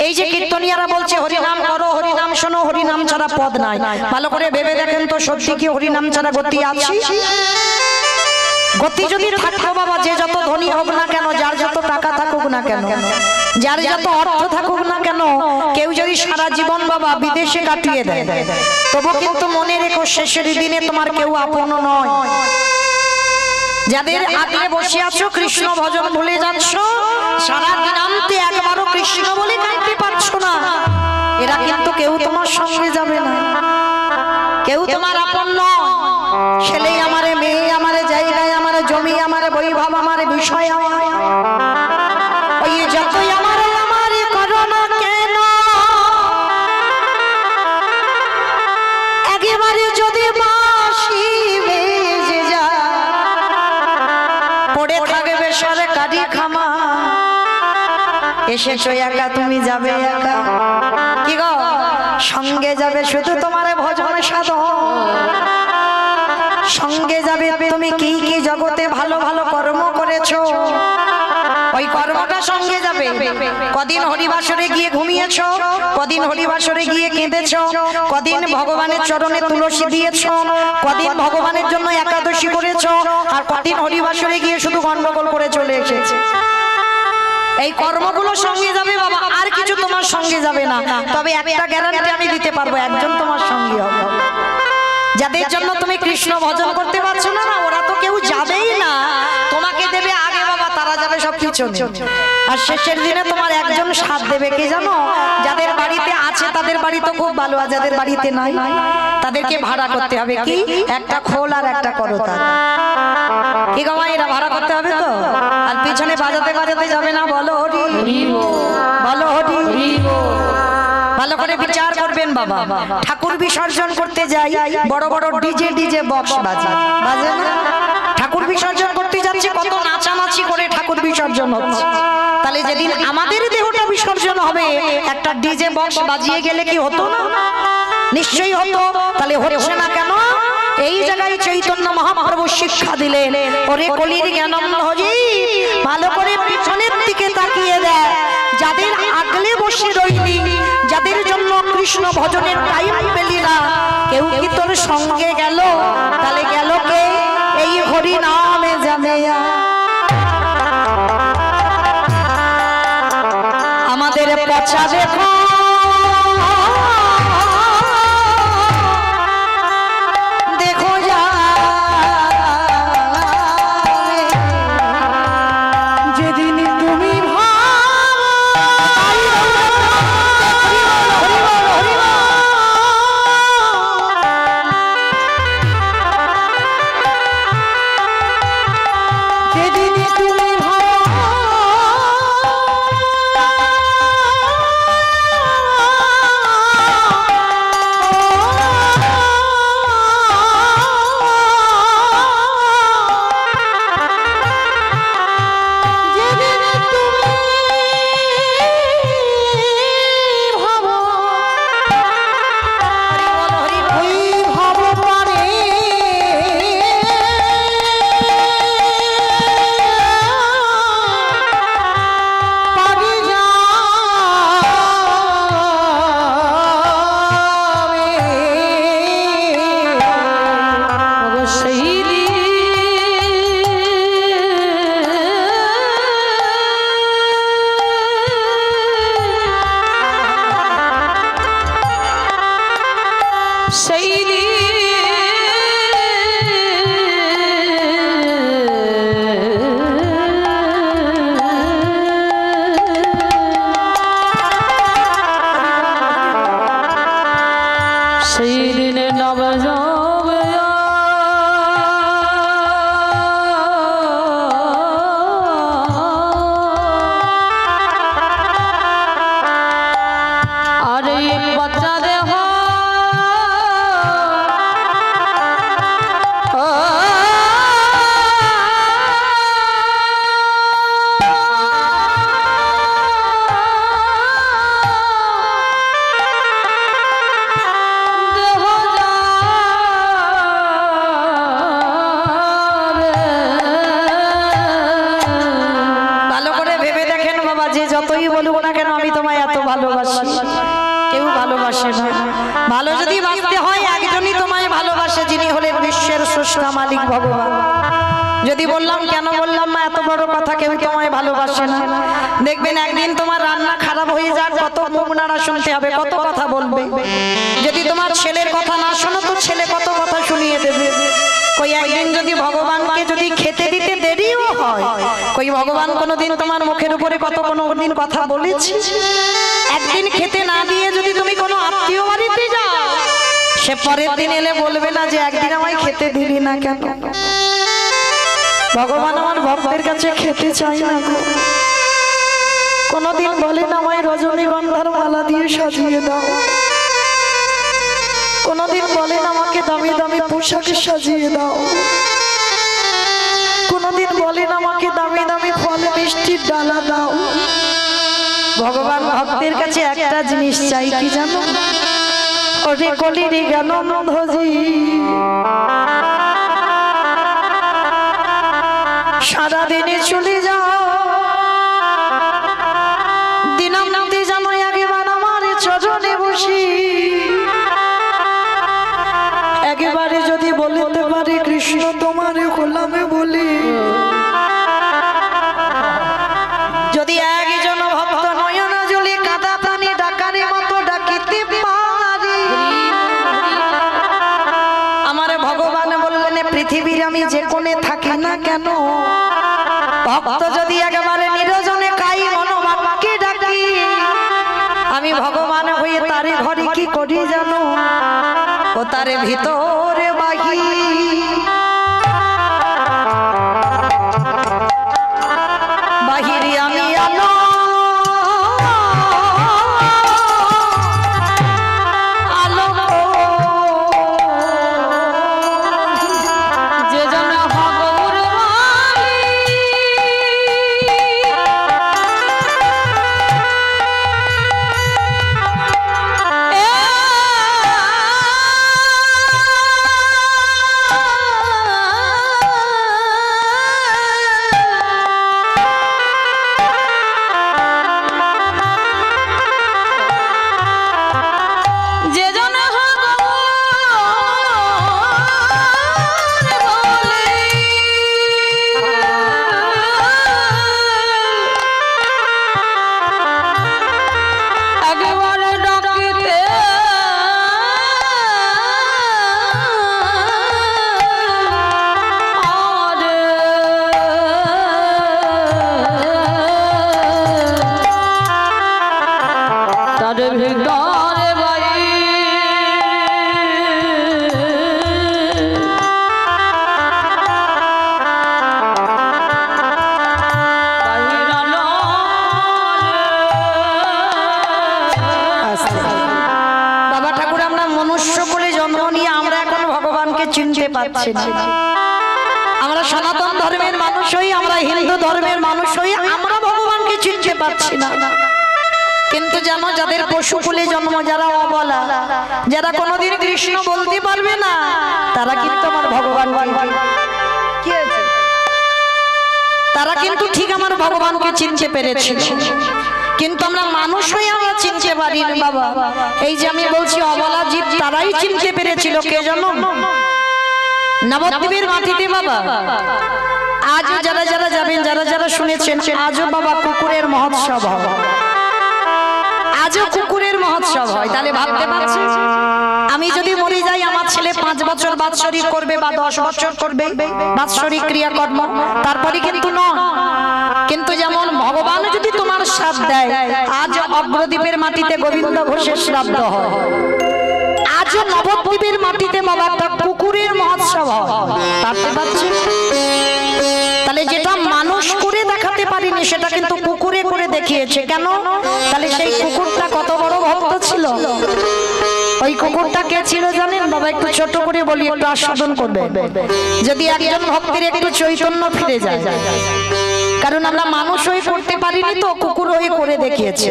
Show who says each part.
Speaker 1: এই যে কীর্তনিয়ারা বলছে হরিনাম করো, হরিনাম শোনো, হরিনাম ছাড়া পদ নাই, ভালো করে ভেবে দেখেন তো সত্যি কি হরিনাম ছাড়া গতি আছে? গতি যদি থাকতো বাবা, যে যত ধনী হোক না কেন, যার যত টাকা থাকুক না কেন, যার যত অর্থ থাকুক না কেন, কেউ যদি সারা জীবন বাবা বিদেশে কাটিয়ে দেয়, তবু কিন্তু মনে রেখো শেষের দিনে তোমার কেউ আপন নয়। যাদের আগে বসে আছো কৃষ্ণ ভজন ভুলে যাচ্ছ, সারা দিনান্তে একবারও কৃষ্ণ বলে কাঁদতে পারছো না, এরা কিন্তু কেউ তোমার সঙ্গে যাবে না, কেউ তোমার আপন নয়। ছেলে আমারে, মেয়ে আমারে, জায়গায় আমারে, জমি আমারে, বৈভব আমারে, বিষয় আমার, ওই যতই আমারে আমারে করো না কেন, একেবারে যদি বাঁশি বেজে যায়, পড়ে থাকবে সরকারি খামা, এসেছো একা তুমি যাবে একা, কি গো সঙ্গে যাবে শুধু তোমার ভজন সাধন, সঙ্গে যাবে তুমি কি কি জগতে ভালো ভালো কর্ম করেছো, ওই কর্মটা সঙ্গে যাবে। কদিন হরিবাসরে গিয়ে ঘুমিয়েছো, কদিন হরিবাসরে গিয়ে কেঁদেছো, কদিন ভগবানের চরণে তুলসী দিয়েছো, কদিন ভগবানের জন্য একাদশী করেছো, আর কদিন হরিবাসরে গিয়ে শুধু গন্ডগোল করে চলে এসেছে। এই কর্মগুলো সঙ্গে যাবে বাবা, আর কিছু তোমার সঙ্গে যাবে না। তবে একটা গ্যারান্টি আমি দিতে পারবো, একজন তোমার সঙ্গে হবে, যাদের জন্য তুমি কৃষ্ণ ভজন করতে পারছো না, ওরা তো কেউ যাবেই না, তোমাকে দেবে আগে বাবা, তারা যাবে সব পিছনে। আর শেষের দিনে তোমার একজন সাথ দেবে, কি জানো? যাদের বাড়িতে আছে তাদের বাড়ি তো খুব ভালো, আর যাদের বাড়িতে নাই তাদেরকে ভাড়া করতে হবে, কি একটা খোল আর একটা করতা, কি গো এরা ভাড়া করতে হবে তো, আর পিছনে বাজাতে বাজাতে যাবে না। বলো হরি বলো হরি। ভালো করে বিচার করবেন বাবা, ঠাকুর বিসর্জন করতে যাই বড় বড় ডিজে বক্স বাজে বাজে না, ঠাকুর বিসর্জন করতে যাচ্ছে কত নাচানাচি করে ঠাকুর বিসর্জন হচ্ছে, তাহলে যেদিন আমাদের দেহটা বিসর্জন হবে একটা ডিজে বক্স বাজিয়ে গেলে কি হতো না? নিশ্চয়ই হতো। তাহলে হচ্ছে না কেন? এই জায়গায় চৈতন্য মহাপ্রভু শিক্ষা দিলেন, ওরে কলির জ্ঞানন্দ হরি, ভালো করে পিছনের দিকে তাকিয়ে দেয়, যাদের আগলে বসে রইলি, যাদের জন্য কৃষ্ণ ভজনের টাইম পেলি না, কেউ কি তোর সঙ্গে গেল? তাহলে গেল কে? এই হরি নামে যাবে। আমাদের পচা দেখো কেন আমি তোমায় এত ভালোবাসি। কেউ ভালোবাসে না। ভালো যদি বাঁচতে হয় একজনই তোমায় ভালোবাসে, যিনি হলেন বিশ্বের স্রষ্টা মালিক ভগবান। যদি বললাম কেন বললাম মা এত বড় কথা, কেউ তোমায় ভালোবাসে না, দেখবেন একদিন তোমার রান্না খারাপ হয়ে যাক, কত মুখ নাড়া শুনতে হবে, কত কথা বলবে। যদি তোমার ছেলের কথা না শোনো তো ছেলে কত কথা শুনিয়ে দেবে। কই একদিন যদি ভগবানকে যদি খেতে দিতে দেরিও হয়, কই ভগবান কোনোদিন তোমার মুখের উপরে কোনোদিন কথা বলেছে? একদিন খেতে না দিয়ে যদি তুমি কোনো আত্মীয় বাড়িতে যাও, সে পরের দিন এলে বলবে না যে একদিন আমায় খেতে দিলি না কেন? ভগবান আমার ভক্তের কাছে খেতে চাই না, কোনদিন বলেন আমায় রজনীগন্ধার মালা দিয়ে সাজিয়ে দাও, কোনদিন বলেন আমাকে দামি দামি পোশাকে সাজিয়ে দাও, কোনদিন বলেন আমাকে দামি দামি ফল মিষ্টির ডালা দাও। ভগবান ভক্তের কাছে একটা জিনিস চাই, কি জানো? ওরে কলির জ্ঞানন্ধজি সারাদিনে চলে যাও, দিনান্তে জানো একবার আমার চরণে বসি, একেবারে যদি বলতে পারে কৃষ্ণ তোমার গোলামে বলি, যদি একজন ভক্ত নয়ন জলে কাদা প্রাণী ডাকারে মতো ডাকিতে পারি, আমার ভগবান বললেন পৃথিবীর আমি যে কোণে থাকি না কেন, ভক্ত যদি একেবারে নিরজনে কাই মনোমাকে ডাকি, আমি ভগবান হয়ে তারে ঘরে কি করি জানো? ও তারে ভিতরে বাহি বাহিরে আমি আলো আলো যে জন ভগর চিনতে পারছি না। আমরা সনাতন ধর্মের মানুষ হই, আমরা হিন্দু ধর্মের মানুষ হই, আমরা ভগবানকে চিনতে পারছি না। কিন্তু জানো যাদের পশুকুলে জন্ম, যারা অবলা, যারা কোনোদিন কৃষ্ণ বলতে পারবে না, তারা কিন্তু আমার ভগবান কি আছে, তারা কিন্তু ঠিক আমার ভগবানকে চিনতে পেরেছে। কিন্তু আমরা মানুষ হয়ে আমরা চিনতে পারি না বাবা। এই যে আমি বলছি অবলা জীব, তারাই চিনতে পেরেছিল। কে জানো? নবদ্বীপের মাটিতে বাবা আজও যারা যারা যাবেন, যারা যারা শুনেছেন, আজও বাবা কুকুরের মহোৎসব হয়, আজও কুকুরের মহোৎসব হয়। তাহলে ভাবতে পারছি আমি যদি মরে যাই, আমার ছেলে 5 বছর বাৎসরিক করবে বা 10 বছর করবে বাৎসরিক ক্রিয়াকর্ম, তারপরে কিন্তু নয়। কিন্তু যেমন ভগবান যদি তোমার শ্রাপ দেয়, আজ অগ্রদ্বীপের মাটিতে গোবিন্দ ঘোষের শ্রাদ্ধ হয়, আজও নবদ্বীপের মাটিতে বাবা একটা কুকুরের মহোৎসব হয়। ভাবতে পারছি? তাহলে যেটা মানুষ করে দেখাতে পারিনি, সেটা কিন্তু কুকুরে করে দেখিয়েছে। কেন? তাহলে সেই কুকুরটা কত বড় ভক্ত ছিল। ওই কুকুরটা কে ছিল জানেন বাবা? একটু ছোট করে বলি, একটু আস্বাদন করবে। যদি একজন ভক্তের একটু চৈতন্য ফিরে যায়, কারণ আমরা মানুষ হয়ে করতে পারিনি, তো কুকুর হয়ে করে দেখিয়েছে।